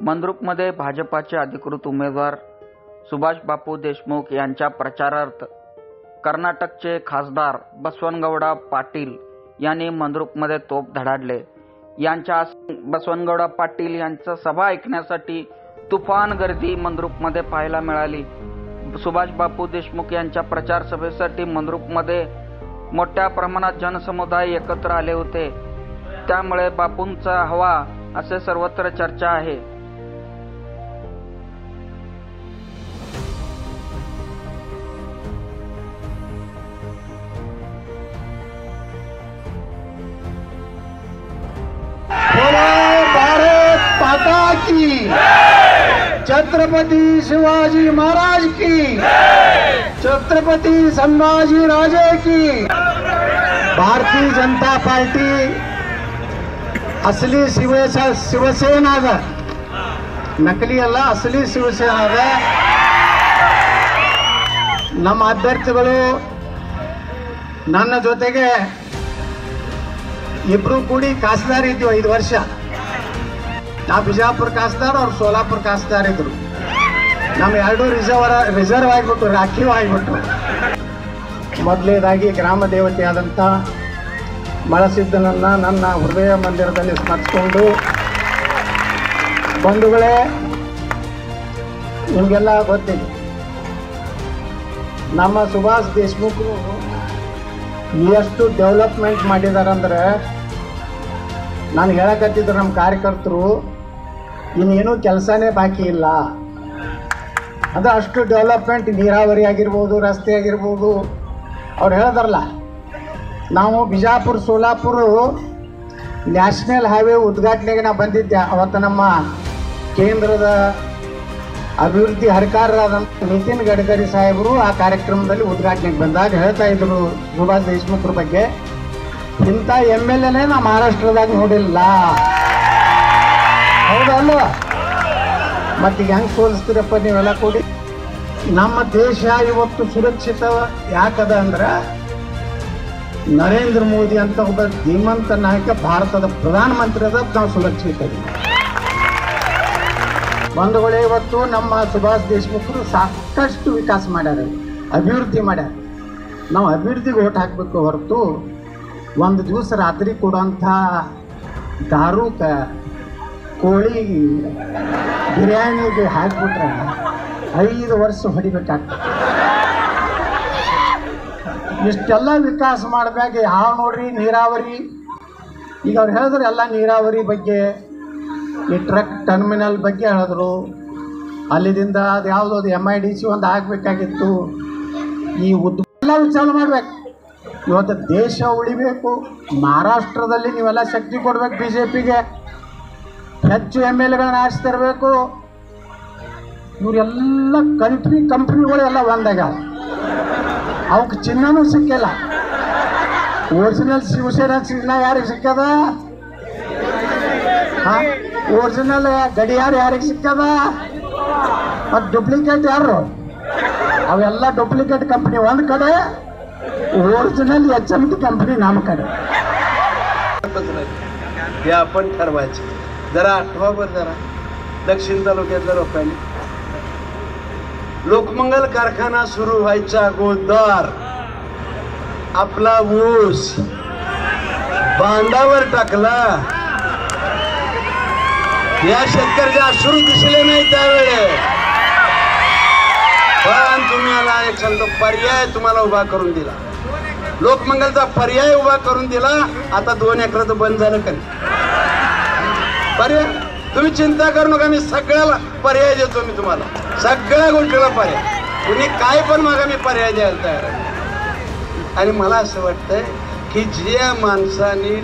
मंद्रुपमध्ये भाजपाचे अधिकृत उमेदवार सुभाष बापू देशमुख यांच्या प्रचारार्थ कर्नाटकचे खासदार बसवनगौडा पाटील यांनी मंद्रुपमध्ये तोफ धडाडले. यांच्या बसवनगौडा पाटील यांचा सभा ऐकण्यासाठी तुफान गर्दी मंद्रुपमध्ये पाहायला मिळाली. सुभाष बापू देशमुख यांच्या प्रचार सभेसाठी मंद्रुपमध्ये मोठ्या प्रमाणात जनसमुदाय एकत्र आले होते. त्यामुळे बापूंचा हवा असे सर्वत्र चर्चा आहे. भारत माता की, छत्रपति शिवाजी महाराज की, छत्रपति संभाजी राजे की. भारतीय जनता पार्टी असली ಶಿವಸೇನಾ ನಕಲಿ ಅಲ್ಲ, ಅಸಲಿ ಶಿವಸೇನಾ. ನಮ್ಮ ಅಭ್ಯರ್ಥಿಗಳು ನನ್ನ ಜೊತೆಗೆ ಇಬ್ರು ಕೂಡಿ ಖಾಸದಾರ್ ಇದ್ವಿ 5 ವರ್ಷ. ನಾ ಬಿಜಾಪುರ ಖಾಸದಾರ್, ಅವ್ರು ಸೋಲಾಪುರ ಖಾಸದಾರ್ ಇದ್ರು. ನಮ್ಮ ಎರಡು ರಿಸರ್ವ್ ಆಗಿಬಿಟ್ಟು, ರಾಖೀವ್ ಆಗಿಬಿಟ್ಟು. ಮೊದಲನೇದಾಗಿ ಗ್ರಾಮ ದೇವತೆಯಾದಂಥ ಮಳಸಿದ್ದನನ್ನು ನನ್ನ ಹೃದಯ ಮಂದಿರದಲ್ಲಿ ಸ್ಮರಿಸಿಕೊಂಡು, ಬಂಧುಗಳೇ, ನಿಮಗೆಲ್ಲ ಗೊತ್ತಿದೆ ನಮ್ಮ ಸುಭಾಷ್ ದೇಶಮುಖರು ಎಷ್ಟು ಡೆವಲಪ್ಮೆಂಟ್ ಮಾಡಿದಾರಂದ್ರೆ, ನಾನು ಹೇಳಕತ್ತಿದ್ರು ನಮ್ಮ ಕಾರ್ಯಕರ್ತರು ಇನ್ನೇನು ಕೆಲಸನೇ ಬಾಕಿ ಇಲ್ಲ. ಅದು ಅಷ್ಟು ಡೆವಲಪ್ಮೆಂಟ್, ನೀರಾವರಿ ಆಗಿರ್ಬೋದು, ರಸ್ತೆ ಆಗಿರ್ಬೋದು. ಅವ್ರು ಹೇಳಿದಾರಲ್ಲ, ನಾವು ಬಿಜಾಪುರ ಸೋಲಾಪುರ ನ್ಯಾಷನಲ್ ಹೈವೇ ಉದ್ಘಾಟನೆಗೆ ನಾ ಬಂದಿದ್ದೆ. ಅವತ್ತು ನಮ್ಮ ಕೇಂದ್ರದ ಅಭಿವೃದ್ಧಿ ಹರಿಕಾರರಾದಂಥ ನಿತಿನ್ ಗಡ್ಕರಿ ಸಾಹೇಬರು ಆ ಕಾರ್ಯಕ್ರಮದಲ್ಲಿ ಉದ್ಘಾಟನೆಗೆ ಬಂದಾಗ ಹೇಳ್ತಾ ಇದ್ರು ಸುಭಾಷ್ ದೇಶಮುಖರ ಬಗ್ಗೆ, ಇಂಥ MLA ನಾ ಮಹಾರಾಷ್ಟ್ರದಾಗ ನೋಡಿಲ್ಲ. ಹೌದಲ್ಲ? ಮತ್ತೀಗ ಹೆಂಗೆ ಸೋಲಿಸ್ತೀರಪ್ಪ ನೀವೆಲ್ಲ ಕೂಡಿ? ನಮ್ಮ ದೇಶ ಇವತ್ತು ಸುರಕ್ಷಿತ ಯಾಕದ ಅಂದ್ರೆ, ನರೇಂದ್ರ ಮೋದಿ ಅಂತ ಒಬ್ಬ ಧೀಮಂತ ನಾಯಕ ಭಾರತದ ಪ್ರಧಾನಮಂತ್ರಿ ಅದ, ನಾವು ಸುರಕ್ಷಿತ ಇದ್ದೀವಿ. ಬಂಧುಗಳೇ, ಇವತ್ತು ನಮ್ಮ ಸುಭಾಷ್ ದೇಶಮುಖರು ಸಾಕಷ್ಟು ವಿಕಾಸ ಮಾಡ್ಯಾರ, ಅಭಿವೃದ್ಧಿ ಮಾಡ್ಯಾರ. ನಾವು ಅಭಿವೃದ್ಧಿಗೆ ಓಟ್ ಹಾಕಬೇಕು ಹೊರತು ಒಂದು ದಿವಸ ರಾತ್ರಿ ಕೊಡುವಂಥ ದಾರುಕ ಕೋಳಿ ಬಿರಿಯಾನಿಗೆ ಹಾಕಿಬಿಟ್ರೆ 5 ವರ್ಷ ಹೊಡಿಬೇಕಾಗ್ತದೆ. ಇಷ್ಟೆಲ್ಲ ವಿಕಾಸ ಮಾಡಿದಾಗ ಯಾವ ನೋಡ್ರಿ ನೀರಾವರಿ. ಈಗ ಅವ್ರು ಹೇಳಿದ್ರು ಎಲ್ಲ ನೀರಾವರಿ ಬಗ್ಗೆ, ಈ ಟ್ರಕ್ ಟರ್ಮಿನಲ್ ಬಗ್ಗೆ ಹೇಳಿದ್ರು. ಅಲ್ಲಿದಿಂದ ಅದು ಯಾವುದೋ MIDC ಒಂದು ಆಗಬೇಕಾಗಿತ್ತು. ಈ ಎಲ್ಲ ವಿಚಾರ ಮಾಡ್ಬೇಕು. ಇವತ್ತು ದೇಶ ಉಳಿಬೇಕು. ಮಹಾರಾಷ್ಟ್ರದಲ್ಲಿ ನೀವೆಲ್ಲ ಶಕ್ತಿ ಕೊಡ್ಬೇಕು, BJPಗೆ ಹೆಚ್ಚು MLAಗಳನ್ನ ಆರಿಸ್ತಿರ್ಬೇಕು. ಇವರೆಲ್ಲ ಕಂಪ್ನಿಗಳೆಲ್ಲ ಒಂದಾಗ ಅವಕ್ಕೆ ಚಿನ್ನನೂ ಸಿಕ್ಕಿಲ್ಲ. ಒರಿಜಿನಲ್ ಶಿವಸೇನಾ ಚಿನ್ನ ಯಾರಿಗೆ ಸಿಕ್ಕದ? ಒರಿಜಿನಲ್ ಗಡಿಯಾರ ಯಾರಿಗೆ ಸಿಕ್ಕದ? ಮತ್ತು ಡೂಪ್ಲಿಕೇಟ್ ಯಾರು? ಅವೆಲ್ಲ ಡೂಪ್ಲಿಕೇಟ್ ಕಂಪ್ನಿ ಒಂದು ಕಡೆ, ओरिजिनल HMT कंपनी नामकडे. हे आपण ठरवायचे. जरा आठवा बरं, जरा दक्षिण तालुक्यातल्या लोकांनी लोकमंगल कारखाना सुरू व्हायच्या अगोदर आपला ऊस बांधावर टाकला. या शेतकऱ्याचे अश्रू दिसले नाही त्यावेळे, पण तुम्ही याला एक सांगतो पर्याय तुम्हाला उभा करून दिला. लोकमंगलचा पर्याय उभा करून दिला. आता 2 एकराचं बंद झालं का? पर्याय तुम्ही चिंता करू नका, मी सगळ्याला पर्याय देतो. मी तुम्हाला सगळ्या गोष्टीला पर्याय, कुणी काय पण मागा, मी पर्याय द्यायला तयार आहे. आणि मला असं वाटतंय की ज्या माणसाने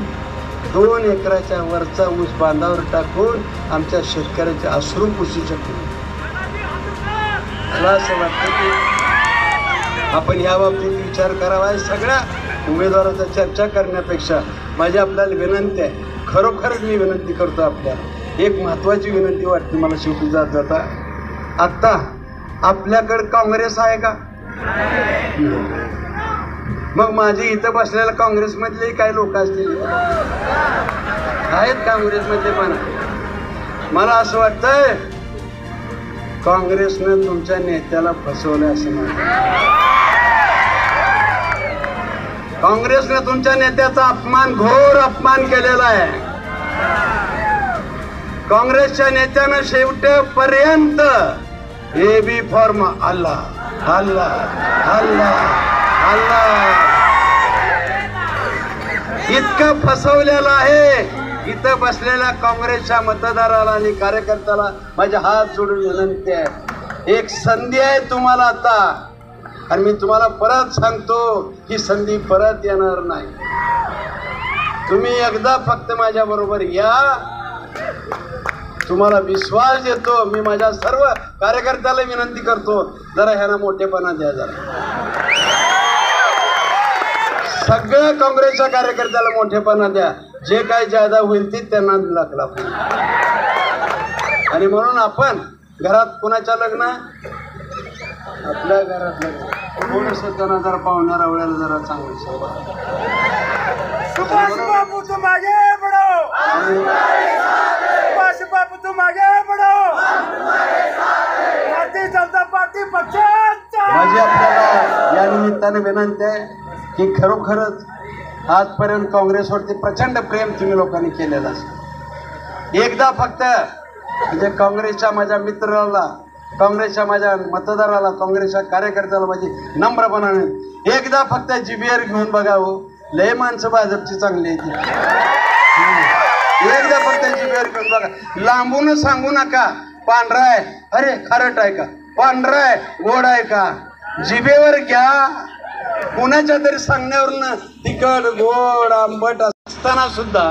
2 एकराच्या वरचा ऊस बांधावर टाकून आमच्या शेतकऱ्याचे अश्रू पुसू शकतो, मला असं वाटतं की आपण या बाबतीत विचार करावा. सगळ्या उमेदवाराचा चर्चा करण्यापेक्षा माझी आपल्याला विनंती आहे, खरोखरच मी विनंती करतो आपल्याला, एक महत्त्वाची विनंती वाटते मला शेवटी जात जाता. आत्ता आपल्याकडे काँग्रेस आहे का? मग माझे इथं बसलेल्या काँग्रेसमधले काही लोक असतील आहेत, काँग्रेसमधले पण मला असं वाटतंय काँग्रेसनं तुमच्या नेत्याला फसवलं असं म्हणतात. काँग्रेसने तुमच्या नेत्याचा अपमान, घोर अपमान केलेला आहे. काँग्रेसच्या नेत्यानं शेवटपर्यंत ए बी फॉर्म अल्लाह अल्लाह अल्लाह अल्लाह इतकं फसवलेलं आहे. इथं बसलेल्या काँग्रेसच्या मतदाराला आणि कार्यकर्त्याला माझे हात जोडून विनंती आहे, एक संधी आहे तुम्हाला आता, आणि मी तुम्हाला परत सांगतो ही संधी परत येणार नाही. तुम्ही एकदा फक्त माझ्या बरोबर या, तुम्हाला विश्वास देतो. मी माझ्या सर्व कार्यकर्त्याला विनंती करतो, जरा ह्यांना मोठेपणा द्या. जरा सगळ्या काँग्रेसच्या कार्यकर्त्याला मोठेपणा द्या. जे काय जादा होईल ते त्यांना लागला. आणि म्हणून आपण घरात कोणाच्या लग्न, आपल्या घरात लग्न, थोडस त्यांना जरा पाहुण्या रावळ्याला जरा चांगलं सुभाष बापू तुम आगे बढ़ो, सुभाष बापू तुम आगे बढ़ो, भारतीय जनता पार्टी पक्षाचा. माझी आपल्याला या निमित्ताने विनंती आहे की खरोखरच आजपर्यंत काँग्रेसवरती प्रचंड प्रेम तुम्ही लोकांनी केलेलं असेल. एकदा फक्त म्हणजे काँग्रेसच्या माझ्या मित्राला, काँग्रेसच्या माझ्या मतदाराला, काँग्रेसच्या कार्यकर्त्याला माझी नम्रपणाने एकदा फक्त जीबीआर घेऊन बघावं. लय माणसं भाजपची चांगली आहे ती. एकदा फक्त जीबीआर घेऊन बघा. लांबून सांगू नका पांढरा आहे, अरे खारट आहे का, पांढरा आहे गोड आहे का. जिभेवर घ्या. कुणाच्या तरी सांगण्यावरनं तिखट गोड आंबट असताना सुद्धा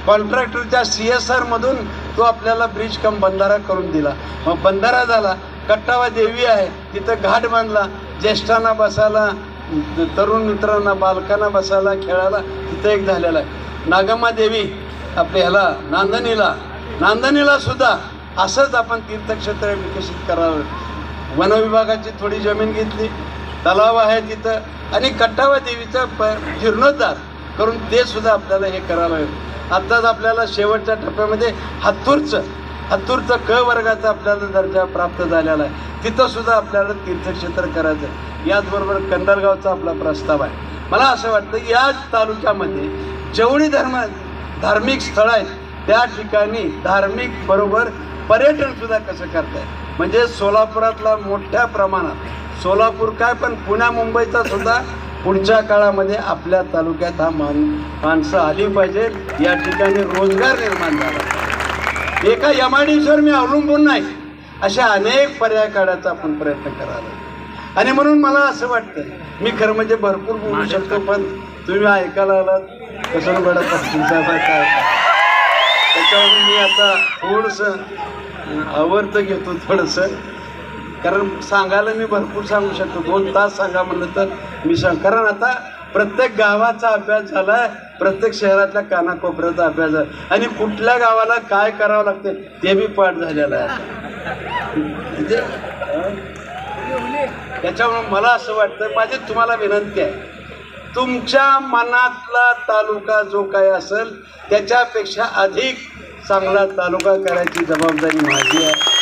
कॉन्ट्रॅक्टरच्या CSR मधून तो आपल्याला ब्रिज कम बंधारा करून दिला. मग बंधारा झाला. कट्टावा देवी आहे, तिथं घाट बांधला. ज्येष्ठांना बसायला, तरुण मित्रांना, बालकांना बसायला, खेळायला तिथं एक झालेला आहे. नागम्मा देवी आपल्या ह्याला नांदणीला सुद्धा असंच आपण तीर्थक्षेत्र विकसित करावं. वनविभागाची थोडी जमीन घेतली, तलाव आहे तिथं, आणि कट्टावा देवीचा जीर्णोद्धार करून ते सुद्धा आपल्याला हे करायला हवं. आत्ताच आपल्याला शेवटच्या टप्प्यामध्ये हत्तूरचं क वर्गाचा आपल्याला दर्जा प्राप्त झालेला आहे. तिथं सुद्धा आपल्याला तीर्थक्षेत्र करायचं आहे. याचबरोबर कंदलगावचा आपला प्रस्ताव आहे. मला असं वाटतं याच तालुक्यामध्ये जेवढी धार्मिक स्थळं आहेत त्या ठिकाणी धार्मिक बरोबर पर्यटन सुद्धा कसं करताय. म्हणजे सोलापुरातला मोठ्या प्रमाणात, सोलापूर काय पण पुण्या मुंबईचा सुद्धा पुढच्या काळामध्ये आपल्या तालुक्यात हा माणसं आली पाहिजे. या ठिकाणी रोजगार निर्माण झाला. एका यमाडीवर मी अवलंबून नाही, अशा अनेक पर्याय काढायचा आपण प्रयत्न करायला. आणि म्हणून मला असं वाटतं, मी खरं म्हणजे भरपूर बोलू शकतो, पण तुम्ही ऐकायला आलात कसं बडा साहेब काय, त्याच्यावर मी आता थोडंसं आवर्त घेतो थोडंसं, कारण सांगायला मी भरपूर सांगू शकतो. 2 तास सांगा म्हणलं तर मी कारण आता प्रत्येक गावाचा अभ्यास झाला आहे, प्रत्येक शहरातल्या कानाकोपऱ्याचा अभ्यास आहे, आणि कुठल्या गावाला काय करावं लागते ते बी पाठ झालेलं आहे. म्हणजे त्याच्यामुळे मला असं वाटतं, माझी तुम्हाला विनंती आहे, तुमच्या मनातला तालुका जो काय असेल त्याच्यापेक्षा अधिक चांगला तालुका करायची जबाबदारी माझी आहे.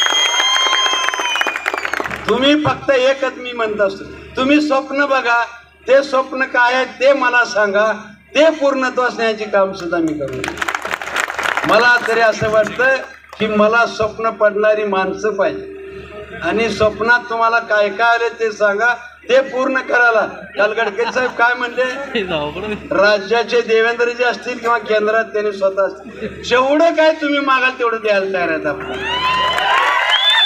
तुम्ही फक्त एकच मी म्हणत असतो, तुम्ही स्वप्न बघा, ते स्वप्न काय आहे ते मला सांगा, ते पूर्णत्वास न्यायचे काम सुद्धा मी करू. मला तरी असं वाटतं की मला स्वप्न पडणारी माणसं पाहिजे, आणि स्वप्नात तुम्हाला काय काय आले ते सांगा, ते पूर्ण करायला. काल गडकरी साहेब काय म्हणले, राज्याचे देवेंद्रजी असतील किंवा केंद्रात त्यांनी स्वतः असतील, जेवढं काय तुम्ही मागाल तेवढं द्यायला तयार आहेत आपण.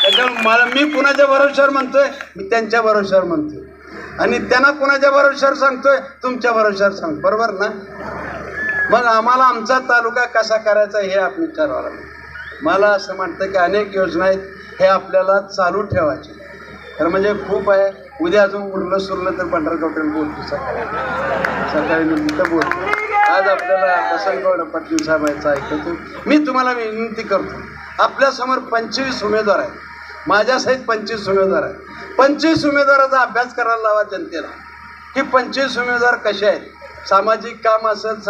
त्याच्यामुळे मला, मी कुणाच्या भरोश्यावर म्हणतोय, मी त्यांच्या भरोश्यावर म्हणतोय, आणि त्यांना कुणाच्या भरोश्यावर सांगतोय, तुमच्या भरोश्यावर सांगतो, बरोबर ना. मग आम्हाला आमचा तालुका कसा करायचा हे आपण विचारावं. मला असं वाटतं की अनेक योजना आहेत, हे आपल्याला चालू ठेवायचे. तर म्हणजे खूप आहे. उद्या अजून उरलं सुरलं तर पंढरकवट्याला बोलतो, सकाळी मी तिथं बोलतो. आज आपल्याला बसनगौड पाटील साहेबांचं ऐकतो. मी तुम्हाला विनंती करतो, आपल्यासमोर 25 उमेदवार आहेत, माझ्यासहित 25 उमेदवार आहेत. 25 उमेदवाराचा अभ्यास करायला लावा जनतेला, की 25 उमेदवार कसे आहेत. सामाजिक काम असेल,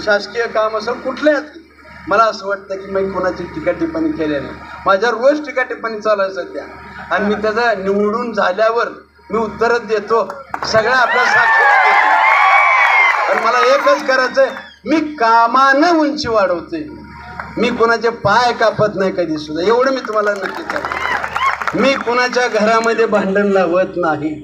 शासकीय काम असेल, कुठले आहेत मला असं वाटतं की मी कोणाची टीका टिप्पणी केली नाही. माझ्या रोज टीका टिप्पणी चालू आहे सध्या, आणि मी त्याचा निवडून झाल्यावर मी उत्तरच देतो. सगळं आपल्या साक्षी. पण मला एकच करायचंय, मी कामानं उंची वाढवते. मी कोणाचे पाय कापत नाही कधी सुद्धा, एवढं मी तुम्हाला नक्की सांगतो. मी कोणाच्या घरामध्ये भांडण लावत नाही.